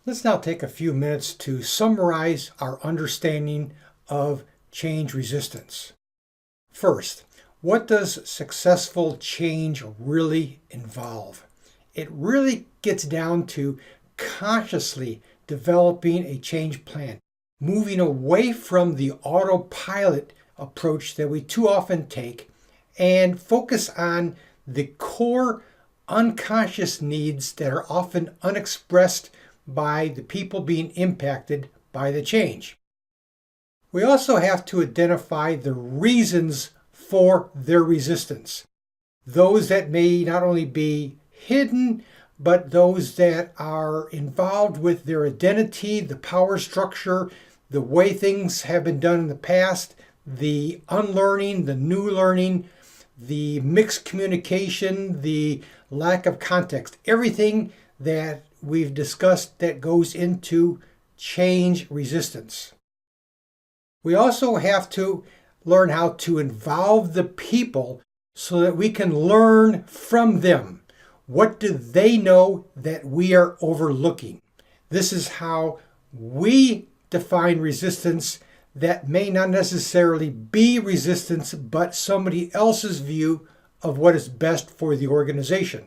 Let's now take a few minutes to summarize our understanding of change resistance. First, what does successful change really involve? It really gets down to consciously developing a change plan, moving away from the autopilot approach that we too often take and focus on the core unconscious needs that are often unexpressed by the people being impacted by the change. We also have to identify the reasons for their resistance. Those that may not only be hidden, but those that are involved with their identity, the power structure, the way things have been done in the past, the unlearning, the new learning, the mixed communication, the lack of context, everything that we've discussed that goes into change resistance. We also have to learn how to involve the people so that we can learn from them. What do they know that we are overlooking? This is how we define resistance that may not necessarily be resistance, but somebody else's view of what is best for the organization.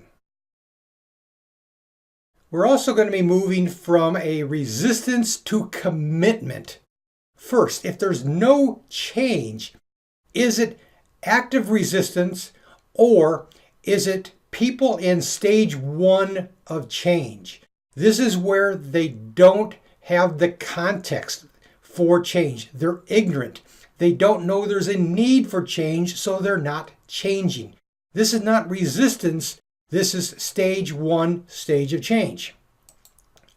We're also going to be moving from a resistance to commitment. First, if there's no change, is it active resistance or is it people in stage 1 of change? This is where they don't have the context for change. They're ignorant. They don't know there's a need for change, so they're not changing. This is not resistance. This is stage 1, stage of change.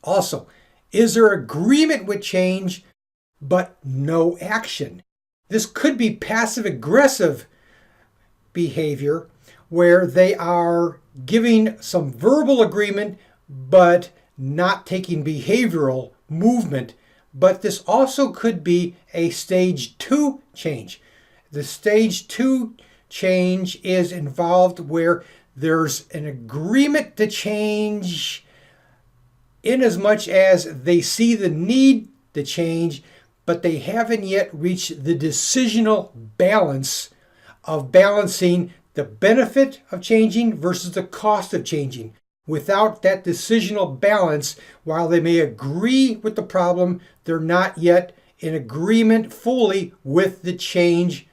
Also, is there agreement with change, but no action? This could be passive-aggressive behavior where they are giving some verbal agreement, but not taking behavioral movement. But this also could be a stage 2 change. The stage 2 change is involved where there's an agreement to change in as much as they see the need to change, but they haven't yet reached the decisional balance of balancing the benefit of changing versus the cost of changing. Without that decisional balance, while they may agree with the problem, they're not yet in agreement fully with the change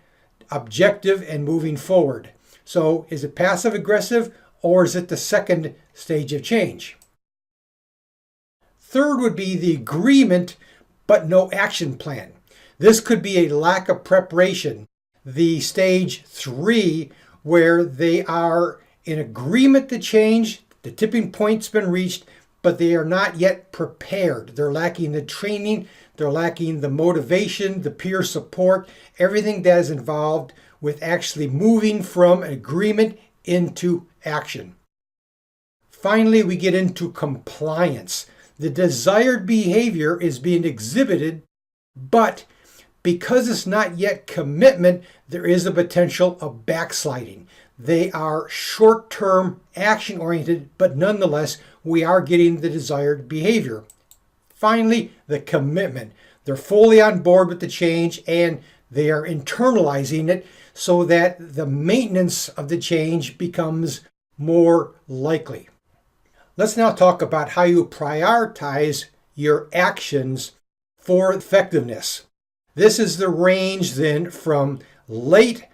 objective and moving forward. So is it passive aggressive or is it the second stage of change? Third would be the agreement but no action plan. This could be a lack of preparation. The stage 3 where they are in agreement to change, the tipping point's been reached, but they are not yet prepared. They're lacking the training, they're lacking the motivation, the peer support, everything that is involved with actually moving from agreement into action. Finally, we get into compliance. The desired behavior is being exhibited, but because it's not yet commitment, there is a potential of backsliding. They are short-term action-oriented, but nonetheless, we are getting the desired behavior. Finally, the commitment. They're fully on board with the change and they are internalizing it so that the maintenance of the change becomes more likely. Let's now talk about how you prioritize your actions for effectiveness. This is the range then from late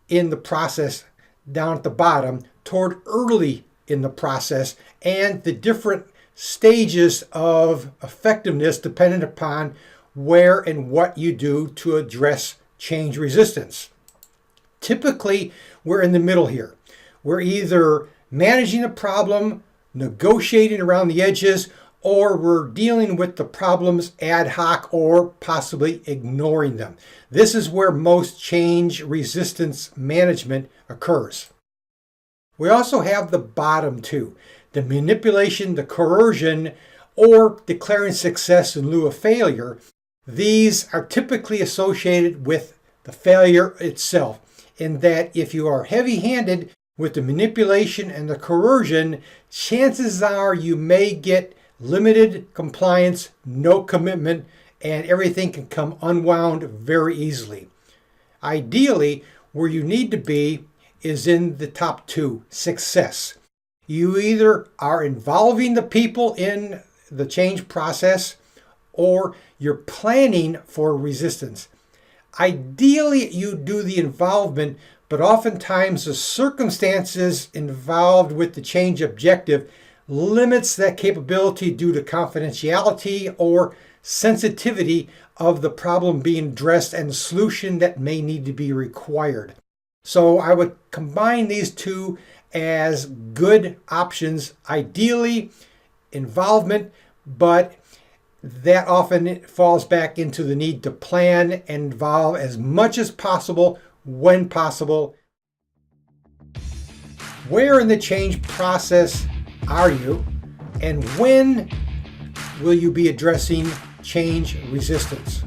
in the process down at the bottom toward early in the process and the different stages of effectiveness dependent upon where and what you do to address change resistance. Typically, we're in the middle here. We're either managing a problem, negotiating around the edges, or we're dealing with the problems ad hoc or possibly ignoring them. This is where most change resistance management occurs. We also have the bottom two, the manipulation, the coercion, or declaring success in lieu of failure. These are typically associated with the failure itself, in that if you are heavy-handed with the manipulation and the coercion, chances are you may get limited compliance, no commitment, and everything can come unwound very easily. Ideally, where you need to be is in the top two, success. You either are involving the people in the change process or you're planning for resistance. Ideally, you do the involvement, but oftentimes the circumstances involved with the change objective limits that capability due to confidentiality or sensitivity of the problem being addressed and the solution that may need to be required. So I would combine these two as good options. Ideally, involvement, but that often falls back into the need to plan and involve as much as possible when possible. Where in the change process are you, and when will you be addressing change resistance?